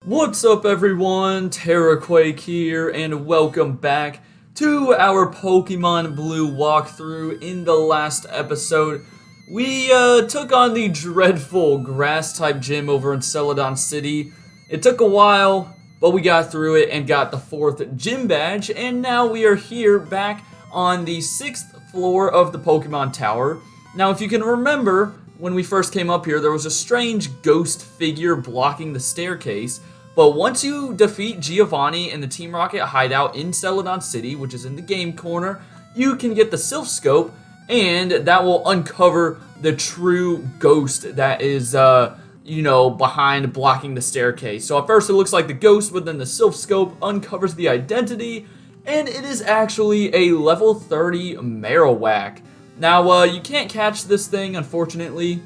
What's up everyone, TerraQuake here, and welcome back to our Pokemon Blue walkthrough. In the last episode, we took on the dreadful Grass-type gym over in Celadon City. It took a while, but we got through it and got the 4th gym badge, and now we are here back on the 6th floor of the Pokemon Tower. Now, if you can remember, when we first came up here, there was a strange ghost figure blocking the staircase. But once you defeat Giovanni and the Team Rocket hideout in Celadon City, which is in the game corner, you can get the Silph Scope, and that will uncover the true ghost that is, behind blocking the staircase. So at first it looks like the ghost, but then the Silph Scope uncovers the identity, and it is actually a level 30 Marowak. Now, you can't catch this thing, unfortunately.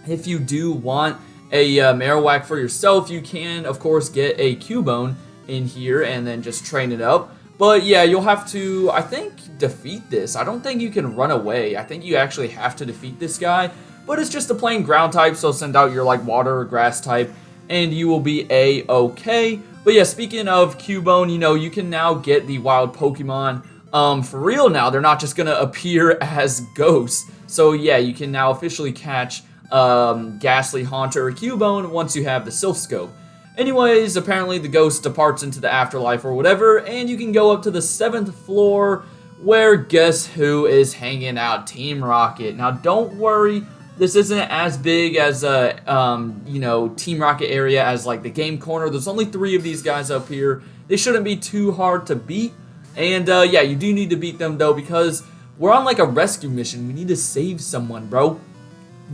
If you do want a Marowak for yourself, you can, of course, get a Cubone in here and then just train it up. But yeah, you'll have to, I think, defeat this. I don't think you can run away. I think you actually have to defeat this guy. But it's just a plain ground type, so send out your, water or grass type, and you will be A-okay. But yeah, speaking of Cubone, you can now get the wild Pokemon for real now. They're not just gonna appear as ghosts. So yeah, you can now officially catch Ghastly, Haunter, or Cubone once you have the Silph Scope. Anyways, apparently the ghost departs into the afterlife or whatever, and you can go up to the 7th floor, where guess who is hanging out? Team Rocket. Now don't worry, this isn't as big as Team Rocket area as the game corner. There's only 3 of these guys up here. They shouldn't be too hard to beat. And yeah, you do need to beat them though, because we're on a rescue mission. We need to save someone, bro.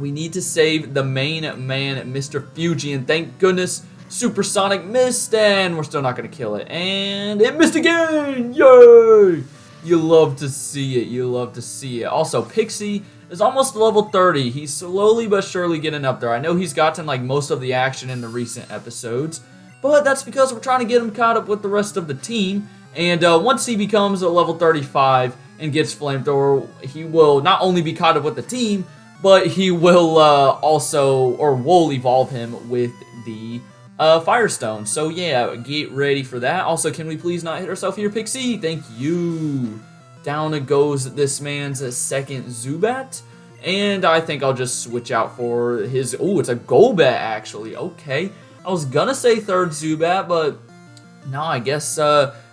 We need to save the main man, Mr. Fuji, and thank goodness Supersonic missed, and we're still not going to kill it. And it missed again! Yay! You love to see it. You love to see it. Also, Pixie is almost level 30. He's slowly but surely getting up there. I know he's gotten most of the action in the recent episodes, but that's because we're trying to get him caught up with the rest of the team. And once he becomes a level 35 and gets Flamethrower, he will not only be caught up with the team, but he will we'll evolve him with the Firestone. So yeah, get ready for that. Also, can we please not hit ourselves here, Pixie? Thank you. Down it goes this man's 2nd Zubat. And I think I'll just switch out for his... Oh, it's a Golbat, actually. Okay. I was gonna say 3rd Zubat, but no, I guess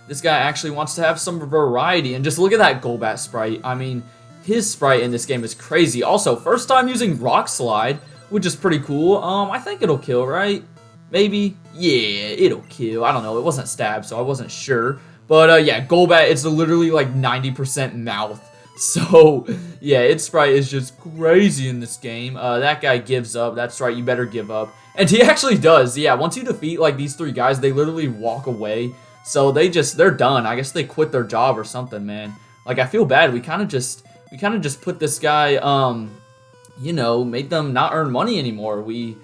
this guy actually wants to have some variety. And just look at that Golbat sprite. I mean, his sprite in this game is crazy. Also, first time using Rock Slide, which is pretty cool. I think it'll kill, right? Maybe? Yeah, it'll kill. I don't know. It wasn't stab, so I wasn't sure. But yeah, Golbat, it's literally 90% mouth. So, yeah, its sprite is just crazy in this game. That guy gives up. That's right, you better give up. And he actually does. Yeah, once you defeat these 3 guys, they literally walk away. So they're done. I guess they quit their job or something, man. I feel bad. We kind of just put this guy, made them not earn money anymore. We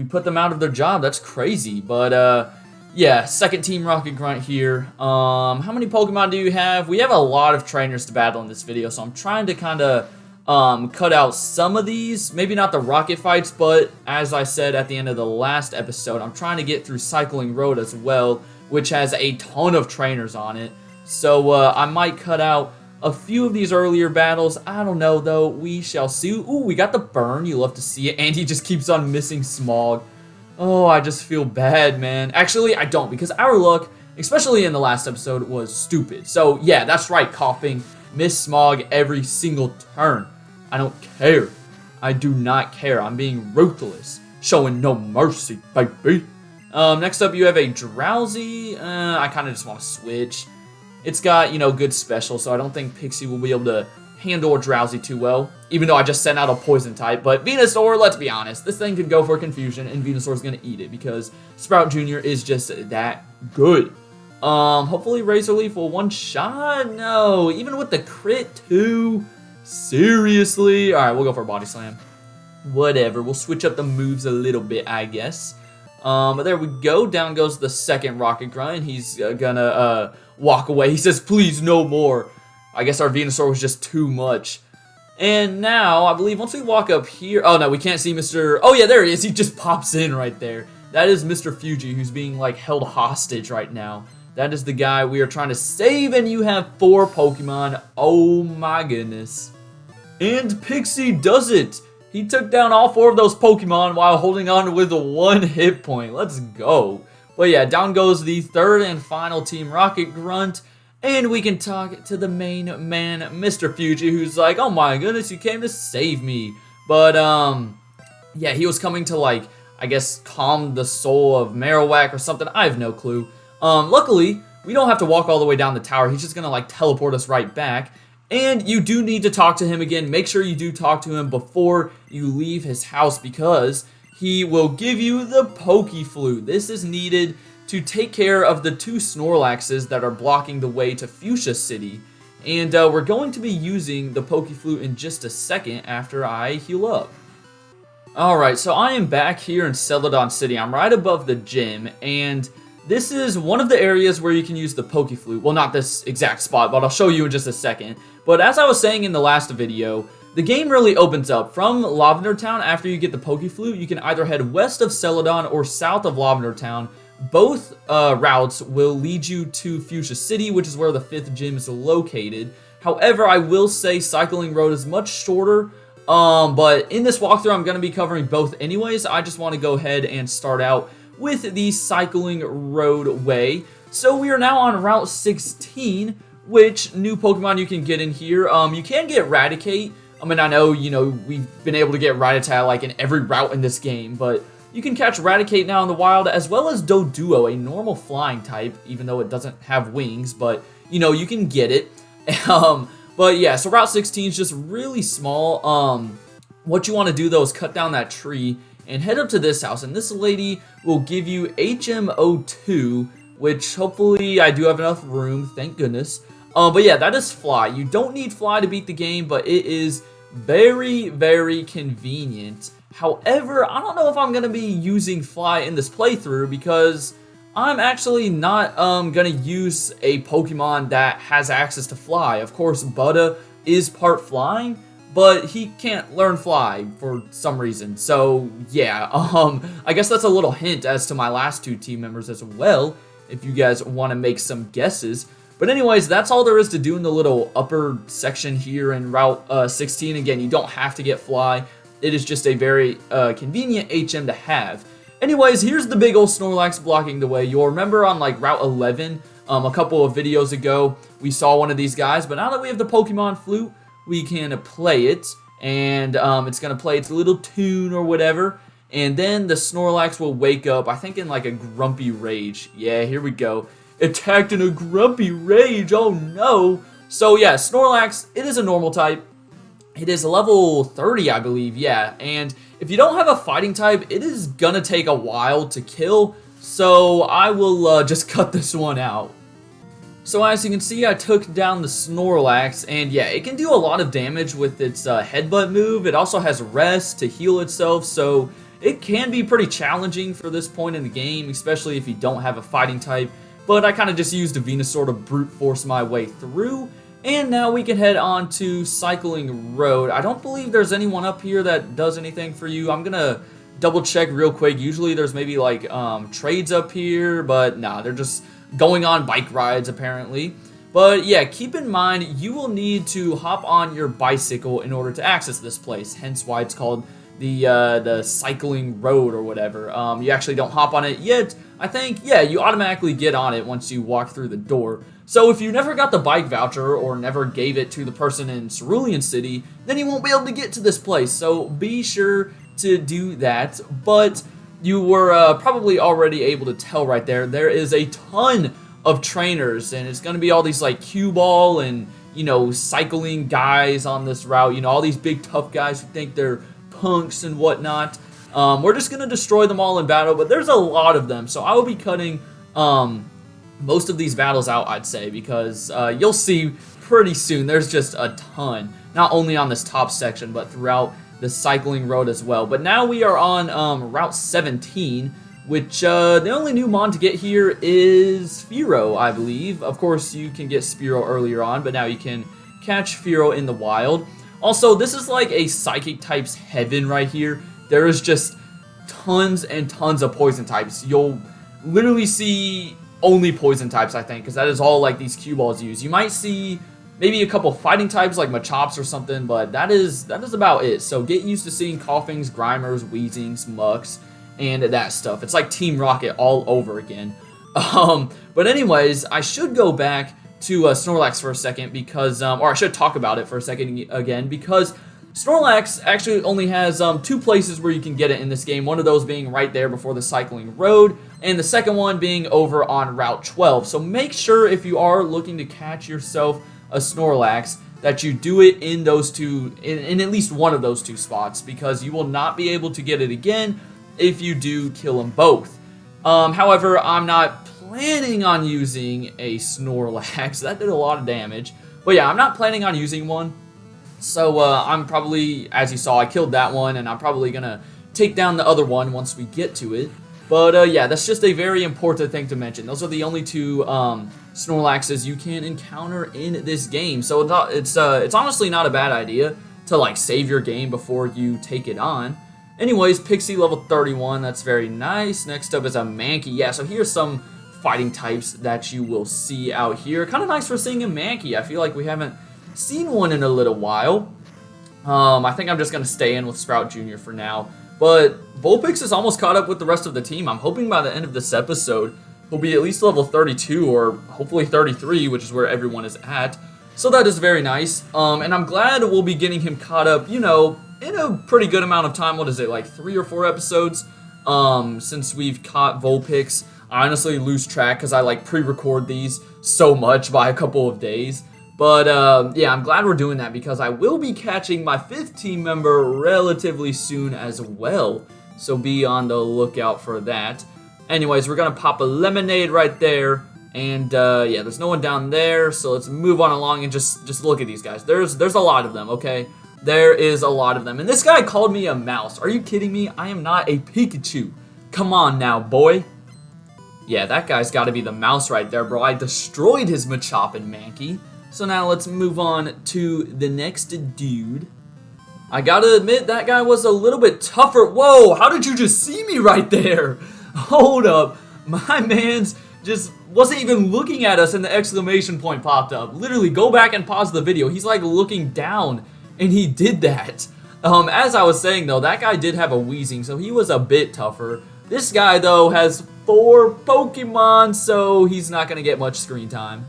put them out of their job. That's crazy. But, yeah, 2nd Team Rocket Grunt here. How many Pokemon do you have? We have a lot of trainers to battle in this video, so I'm trying to kind of cut out some of these. Maybe not the rocket fights, but as I said at the end of the last episode, I'm trying to get through Cycling Road as well, which has a ton of trainers on it. So, I might cut out a few of these earlier battles. I don't know, though. We shall see. Ooh, we got the burn. You love to see it. And he just keeps on missing Smog. Oh, I just feel bad, man. Actually, I don't, because our luck, especially in the last episode, was stupid. So, yeah, that's right, coughing. Miss Smog every single turn. I don't care. I do not care. I'm being ruthless. Showing no mercy, baby. Next up, you have a Drowsy. I kind of just want to switch. It's got, good special, so I don't think Pixie will be able to handle a Drowsy too well, even though I just sent out a poison type. But Venusaur, let's be honest, this thing could go for confusion, and Venusaur's going to eat it, because Sprout Jr. is just that good. Hopefully Razor Leaf will one-shot? No, even with the crit too? Seriously? Alright, we'll go for a Body Slam. Whatever, we'll switch up the moves a little bit, I guess. But there we go. Down goes the 2nd Rocket Grunt. He's gonna walk away. He says, please, no more. I guess our Venusaur was just too much. And now, I believe once we walk up here... Oh, no, we can't see Mr... Oh, yeah, there he is. He just pops in right there. that is Mr. Fuji, who's being like held hostage right now. That is the guy we are trying to save, and you have 4 Pokemon. Oh my goodness. And Pixie does it. He took down all 4 of those Pokemon while holding on with 1 hit point. Let's go. But yeah, down goes the 3rd and final Team Rocket Grunt. And we can talk to the main man, Mr. Fuji, who's like, oh my goodness, you came to save me. But, yeah, he was coming to, like, I guess, calm the soul of Marowak or something. I have no clue. Luckily, we don't have to walk all the way down the tower. He's just gonna, like, teleport us right back. And you do need to talk to him again. Make sure you do talk to him before you leave his house, because he will give you the Pokeflute. This is needed to take care of the 2 Snorlaxes that are blocking the way to Fuchsia City. And we're going to be using the Pokeflute in just a second after I heal up. Alright, so I am back here in Celadon City. I'm right above the gym, and this is one of the areas where you can use the Pokeflute. Well, not this exact spot, but I'll show you in just a second. But as I was saying in the last video, the game really opens up. From Lavender Town, after you get the Pokeflute, you can either head west of Celadon or south of Lavender Town. Both routes will lead you to Fuchsia City, which is where the 5th gym is located. However, I will say Cycling Road is much shorter, but in this walkthrough, I'm going to be covering both anyways. I just want to go ahead and start out with the Cycling Road way. So we are now on Route 16, which new Pokemon you can get in here. You can get Raticate. I mean, I know, you know, we've been able to get Rattata like in every route in this game, but you can catch Raticate now in the wild, as well as Doduo, a normal flying type, even though it doesn't have wings, but, you know, you can get it. But yeah, so Route 16 is just really small. What you want to do, though, is cut down that tree and head up to this house, and this lady will give you HMO2, which hopefully I do have enough room, thank goodness. But yeah, that is Fly. You don't need Fly to beat the game, but it is very, very convenient. However, I don't know if I'm going to be using Fly in this playthrough, because I'm actually not going to use a Pokemon that has access to Fly. Of course, Buddha is part flying, but he can't learn Fly for some reason. So yeah, I guess that's a little hint as to my last 2 team members as well, if you guys want to make some guesses. But anyways, that's all there is to do in the little upper section here in Route 16. Again, you don't have to get Fly. It is just a very convenient HM to have. Anyways, here's the big old Snorlax blocking the way. You'll remember on like Route 11, a couple of videos ago, we saw one of these guys. But now that we have the Pokemon Flute, we can play it. And it's going to play its little tune or whatever. And then the Snorlax will wake up, I think in like a grumpy rage. Yeah, here we go. Attacked in a grumpy rage, oh no. So yeah, Snorlax, it is a normal type. It is level 30, I believe, yeah. And if you don't have a fighting type, it is gonna take a while to kill. So I will just cut this one out. So as you can see, I took down the Snorlax, and yeah, it can do a lot of damage with its headbutt move. It also has rest to heal itself, so it can be pretty challenging for this point in the game, especially if you don't have a fighting type. But I kind of just used a Venusaur to brute force my way through. And now we can head on to Cycling Road. I don't believe there's anyone up here that does anything for you. I'm going to double check real quick. Usually there's maybe like trades up here, but nah, they're just going on bike rides apparently. But yeah, keep in mind you will need to hop on your bicycle in order to access this place. Hence why it's called the Cycling Road or whatever. You actually don't hop on it yet. I think, yeah, you automatically get on it once you walk through the door. So if you never got the bike voucher or never gave it to the person in Cerulean City, then you won't be able to get to this place. So be sure to do that. But you were probably already able to tell right there, there is a ton of trainers, and it's going to be all these like cue ball and, you know, cycling guys on this route. You know, all these big tough guys who think they're punks and whatnot. We're just going to destroy them all in battle, but there's a lot of them, so I will be cutting most of these battles out, I'd say, because you'll see pretty soon there's just a ton, not only on this top section, but throughout the Cycling Road as well. But now we are on Route 17, which the only new mon to get here is Fearow, I believe. Of course, you can get Spearow earlier on, but now you can catch Fearow in the wild. Also, this is like a Psychic type's heaven right here. There is just tons and tons of poison types. You'll literally see only poison types, I think, because that is all like these cue balls use. You might see maybe a couple fighting types like Machops or something, but that is about it. So get used to seeing Coughings, Grimers, Weezings, Mucks, and that stuff. It's like Team Rocket all over again. But anyways, I should go back to Snorlax for a second because, or I should talk about it for a second again because Snorlax actually only has 2 places where you can get it in this game. One of those being right there before the cycling road, and the second one being over on Route 12. So make sure if you are looking to catch yourself a Snorlax that you do it in those two, in at least one of those 2 spots, because you will not be able to get it again if you do kill them both. However, I'm not planning on using a Snorlax. That did a lot of damage. But yeah, I'm not planning on using one. So I'm probably, as you saw, I killed that one, and I'm probably going to take down the other one once we get to it. But yeah, that's just a very important thing to mention. Those are the only 2 Snorlaxes you can encounter in this game. So it's honestly not a bad idea to like save your game before you take it on. Anyways, Pixie level 31, that's very nice. Next up is a Mankey. Yeah, so here's some fighting types that you will see out here. Kind of nice for seeing a Mankey. I feel like we haven't seen one in a little while. I think I'm just going to stay in with Sprout Jr. for now. But Vulpix is almost caught up with the rest of the team. I'm hoping by the end of this episode, he'll be at least level 32 or hopefully 33, which is where everyone is at. So that is very nice. And I'm glad we'll be getting him caught up, you know, in a pretty good amount of time. What is it, like 3 or 4 episodes since we've caught Vulpix. I honestly lose track because I like pre-record these so much by a couple of days. But yeah, I'm glad we're doing that because I will be catching my 5th team member relatively soon as well. So be on the lookout for that. Anyways, we're going to pop a lemonade right there. And yeah, there's no one down there. So let's move on along and just look at these guys. There's a lot of them, okay? There is a lot of them. And this guy called me a mouse. Are you kidding me? I am not a Pikachu. Come on now, boy. Yeah, that guy's got to be the mouse right there, bro. I destroyed his Machop and Mankey. So now let's move on to the next dude. I gotta admit, that guy was a little bit tougher. Whoa, how did you just see me right there? Hold up. My man's just wasn't even looking at us and the exclamation point popped up. Literally, go back and pause the video. He's like looking down, and he did that. As I was saying, though, that guy did have a Weezing, so he was a bit tougher. This guy, though, has 4 Pokemon, so he's not going to get much screen time.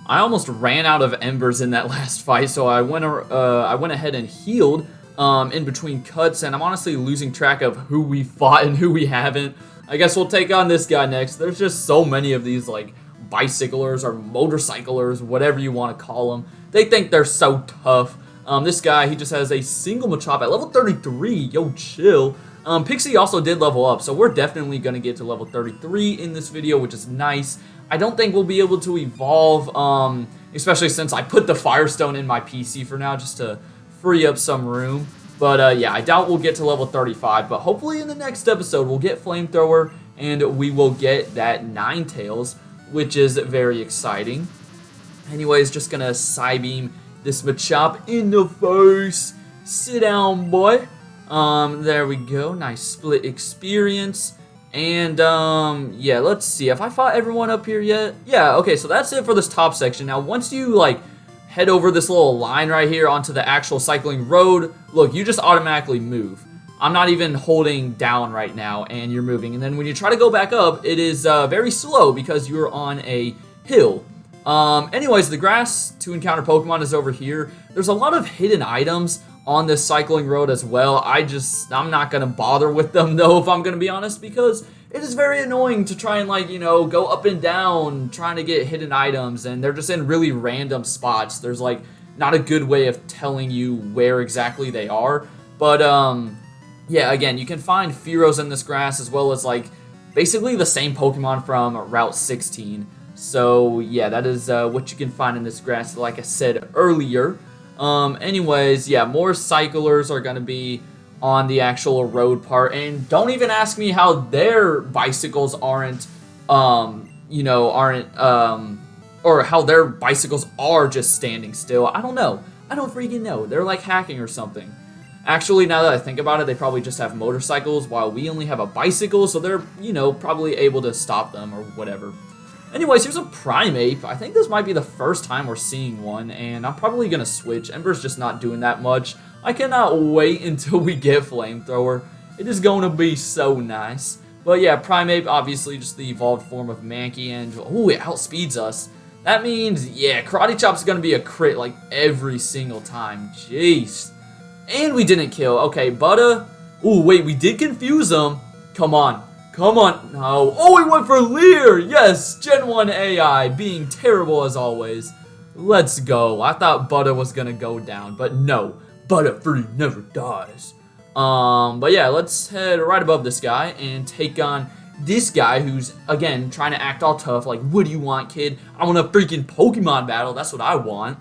I almost ran out of embers in that last fight, so I went ahead and healed in between cuts, and I'm honestly losing track of who we fought and who we haven't. I guess we'll take on this guy next. There's just so many of these, like, bicyclers or motorcyclers, whatever you want to call them. They think they're so tough. This guy, he just has a single Machop at level 33. Yo, chill. Pixie also did level up, so we're definitely going to get to level 33 in this video, which is nice. I don't think we'll be able to evolve, especially since I put the Firestone in my PC for now just to free up some room. But yeah, I doubt we'll get to level 35, but hopefully in the next episode we'll get Flamethrower and we will get that Ninetales, which is very exciting. Anyways, just going to Psybeam this Machop in the face. Sit down, boy. There we go. Nice split experience. And, yeah, let's see. Have I fought everyone up here yet? Yeah, okay, so that's it for this top section. Now, once you, like, head over this little line right here onto the actual cycling road, look, you just automatically move. I'm not even holding down right now, and you're moving. And then when you try to go back up, it is very slow because you're on a hill. Anyways, the grass to encounter Pokemon is over here. There's a lot of hidden items on this cycling road as well. I'm not going to bother with them, though, if I'm going to be honest, because it is very annoying to try and, like, you know, go up and down trying to get hidden items, and they're just in really random spots. There's, like, not a good way of telling you where exactly they are. But, yeah, again, you can find Fearos in this grass as well as, like, basically the same Pokemon from Route 16. So, yeah, that is what you can find in this grass, like I said earlier. Anyways, yeah, more cyclers are going to be on the actual road part, and don't even ask me how their bicycles aren't, you know, or how their bicycles are just standing still. I don't know. I don't freaking know. They're like hacking or something. Actually, now that I think about it, they probably just have motorcycles while we only have a bicycle, so they're, you know, probably able to stop them or whatever. Anyways, here's a Primeape. I think this might be the first time we're seeing one, and I'm probably going to switch. Ember's just not doing that much. I cannot wait until we get Flamethrower. It is going to be so nice. But yeah, Primeape, obviously just the evolved form of Mankey, and ooh, it outspeeds us. That means, yeah, Karate Chop's going to be a crit like every single time. Jeez. And we didn't kill. Okay, Butter. Ooh, wait, we did confuse him. Come on. Come on. No. Oh, he went for Leer. Yes, Gen 1 AI being terrible as always. Let's go. I thought Butter was going to go down, but no. Butterfree never dies. But yeah, let's head right above this guy and take on this guy who's, again, trying to act all tough. Like, what do you want, kid? I want a freaking Pokemon battle. That's what I want.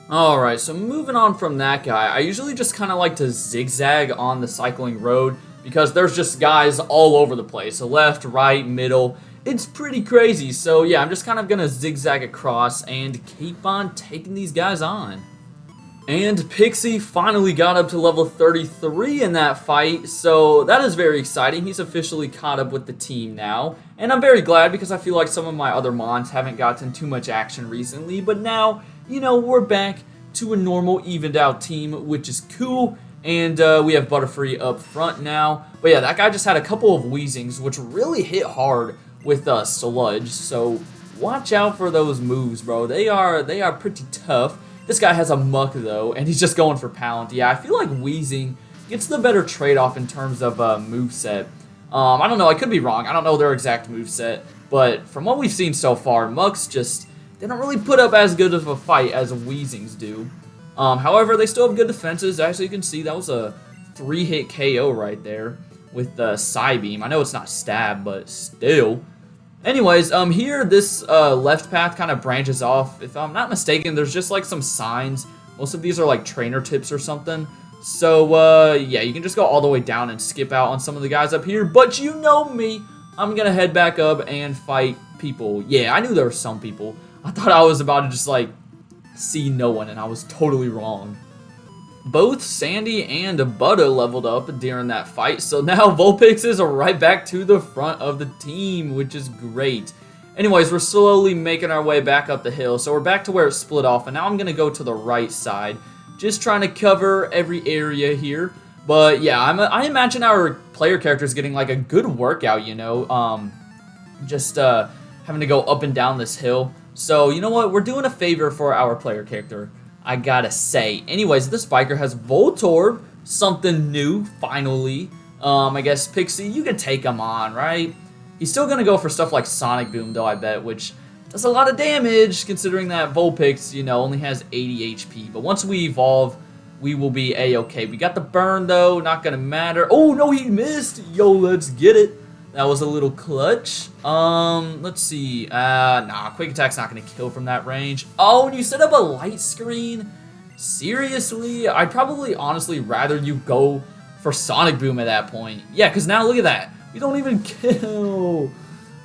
Alright, so moving on from that guy, I usually just kind of like to zigzag on the cycling road because there's just guys all over the place. So left, right, middle. It's pretty crazy. So yeah, I'm just kind of going to zigzag across and keep on taking these guys on. And Pixie finally got up to level 33 in that fight, so that is very exciting. He's officially caught up with the team now, and I'm very glad because I feel like some of my other mons haven't gotten too much action recently, but now, you know, we're back to a normal, evened out team, which is cool, and we have Butterfree up front now. But yeah, that guy just had a couple of Weezings, which really hit hard with Sludge, so watch out for those moves, bro. They are pretty tough. This guy has a Muck, though, and he's just going for Pound. Yeah, I feel like Weezing gets the better trade-off in terms of moveset. I don't know, I could be wrong. I don't know their exact moveset, but from what we've seen so far, Mucks just, they don't really put up as good of a fight as Weezings do. However, they still have good defenses. As you can see, that was a 3-hit KO right there with the Psybeam. I know it's not Stab, but still. Anyways, here this left path kind of branches off. If I'm not mistaken, there's just like some signs. Most of these are like trainer tips or something. So yeah, you can just go all the way down and skip out on some of the guys up here. But you know me, I'm gonna head back up and fight people. Yeah, I knew there were some people. I thought I was about to just like see no one, and I was totally wrong. Both Sandy and Butter leveled up during that fight, so now Vulpix is right back to the front of the team, which is great. Anyways, we're slowly making our way back up the hill, so we're back to where it split off, and now I'm going to go to the right side, just trying to cover every area here. But yeah, I imagine our player character is getting like a good workout, you know, just having to go up and down this hill. So you know what, we're doing a favor for our player character, I gotta say. Anyways, this biker has Voltorb, something new, finally. I guess Pixie, you can take him on, right? He's still gonna go for stuff like Sonic Boom, though, I bet, which does a lot of damage, considering that Vulpix, you know, only has 80 HP. But once we evolve, we will be A-okay. We got the burn, though, not gonna matter. Oh, no, he missed! Yo, let's get it. That was a little clutch. Let's see. Nah, Quick Attack's not going to kill from that range. Oh, and you set up a light screen? Seriously? I'd probably honestly rather you go for Sonic Boom at that point. Yeah, because now look at that. We don't even kill.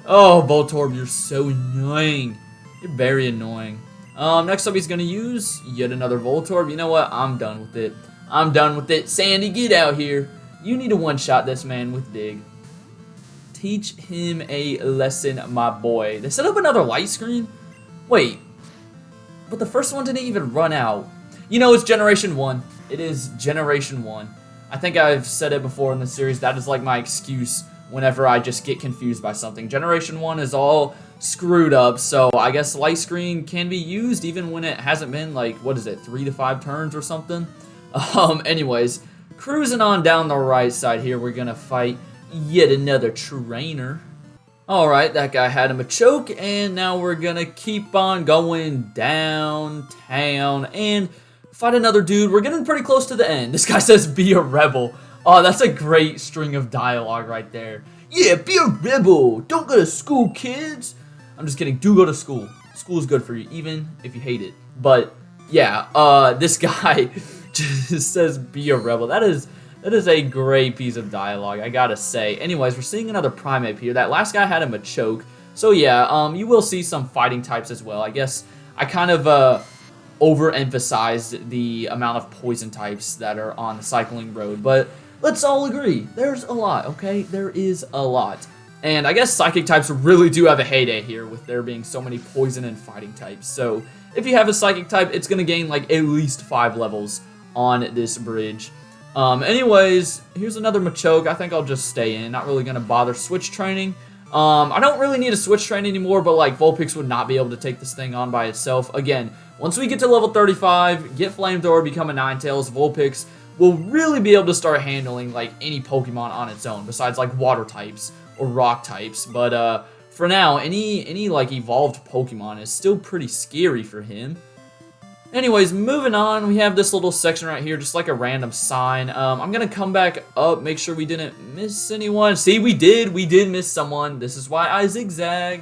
Oh, Voltorb, you're so annoying. You're very annoying. Next up, he's going to use yet another Voltorb. You know what? I'm done with it. I'm done with it. Sandy, get out here. You need to one-shot this man with Dig. Teach him a lesson, my boy. They set up another light screen? Wait. But the first one didn't even run out. You know, it's Generation 1. It is Generation 1. I think I've said it before in the series. That is like my excuse whenever I just get confused by something. Generation 1 is all screwed up, so I guess light screen can be used even when it hasn't been, like, what is it, 3 to 5 turns or something? Anyways, cruising on down the right side here, we're gonna fight yet another trainer. Alright, that guy had him a choke, and now we're gonna keep on going downtown and fight another dude. We're getting pretty close to the end. This guy says, be a rebel. Oh, that's a great string of dialogue right there. Yeah, be a rebel. Don't go to school, kids. I'm just kidding. Do go to school. School's good for you, even if you hate it. But, yeah, this guy just says, be a rebel. That is a great piece of dialogue, I gotta say. Anyways, we're seeing another Primeape here. That last guy had him a choke. So yeah, you will see some fighting types as well. I guess I kind of overemphasized the amount of poison types that are on the Cycling Road, but let's all agree, there's a lot, okay? There is a lot. And I guess Psychic types really do have a heyday here with there being so many poison and fighting types. So if you have a Psychic type, it's going to gain like at least 5 levels on this bridge. Anyways, here's another Machoke. I think I'll just stay in. Not really going to bother switch training. I don't really need a switch train anymore, but like Vulpix would not be able to take this thing on by itself. Again, once we get to level 35, get Flamethrower, become a Ninetales, Vulpix will really be able to start handling like any Pokemon on its own, besides like water types or rock types. But for now, any like evolved Pokemon is still pretty scary for him. Anyways, moving on, we have this little section right here, just like a random sign. I'm going to come back up, make sure we didn't miss anyone. See, we did miss someone. This is why I zigzag.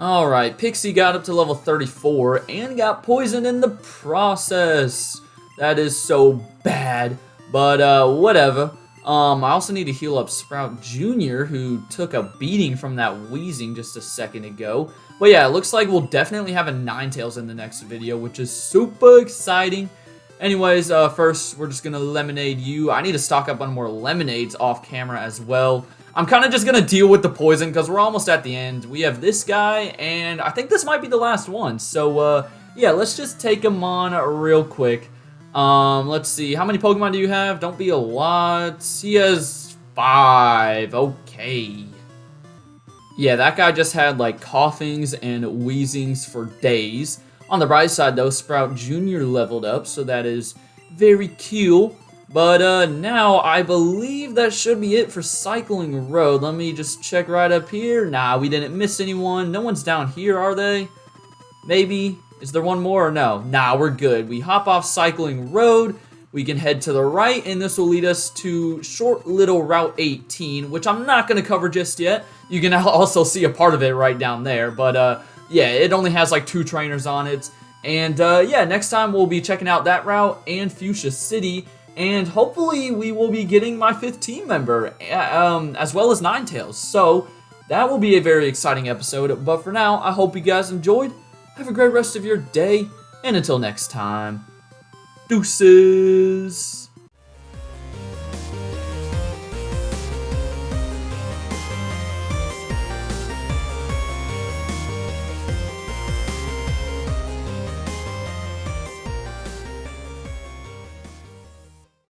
Alright, Pixie got up to level 34 and got poisoned in the process. That is so bad, but whatever. I also need to heal up Sprout Jr., who took a beating from that wheezing just a second ago. But yeah, it looks like we'll definitely have a Ninetales in the next video, which is super exciting. Anyways, first, we're just going to Lemonade you. I need to stock up on more Lemonades off camera as well. I'm kind of just going to deal with the poison because we're almost at the end. We have this guy, and I think this might be the last one. So, yeah, let's just take him on real quick. Let's see. How many Pokemon do you have? Don't be a lot. He has 5. Okay. Yeah, that guy just had, like, coughings and wheezings for days. On the bright side, though, Sprout Jr. leveled up, so that is very cool. But, now, I believe that should be it for Cycling Road. Let me just check right up here. Nah, we didn't miss anyone. No one's down here, are they? Maybe. Is there one more or no? Nah, we're good. We hop off Cycling Road. We can head to the right, and this will lead us to short little Route 18, which I'm not going to cover just yet. You can also see a part of it right down there. But, yeah, it only has like 2 trainers on it. And, yeah, next time we'll be checking out that route and Fuchsia City. And hopefully we will be getting my 5th team member, as well as Ninetales. So that will be a very exciting episode. But for now, I hope you guys enjoyed. Have a great rest of your day. And until next time, deuces.